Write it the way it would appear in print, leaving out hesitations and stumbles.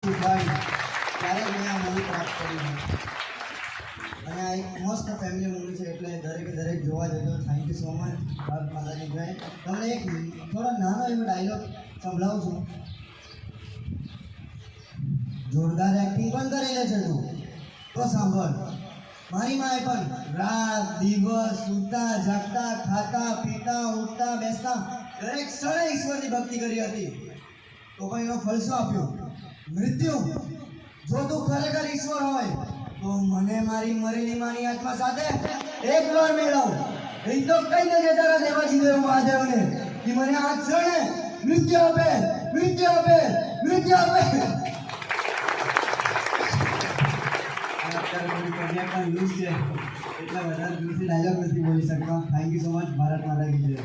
ત્યારે મેં આ મૂવી પ્રાપ્ત કર્યું અને આ એક મસ્ત ફેમિલી મૂવી છે એટલે દરેક જોવા જજો. Thank you so much. Bharat માતાની જય. તમને એક થોડો નાનો એવો ડાયલોગ સંભળાવું છું. જોરદાર એક્ટિંગ પણ કરેલી છે તું તો સાંભળ. મારી માએ પણ રાત દિવસ સૂતા જાગતા ખાતા પીતા ઉઠતા બેસતા દરેક ક્ષણે ઈશ્વરની ભક્તિ કરી હતી તો પણ એનો ફળ શું આપ્યો? મૃત્યુ. જો તું ખરેખર ઈશ્વર હોય તો મને મારી મરેલી માની આત્મા સાથે એક વાર મેળવ. એ તો કઈ દેજે તારા દેવાજી દેવ મહાદેવને કે મને આ ક્ષણે મૃત્યુ આપે. કન્યા પણ લૂઝ છે એટલે વધારે લૂઝી ડાયલોગ નથી બોલી શકતા. Thank you so much. Bharat માતા કી જય.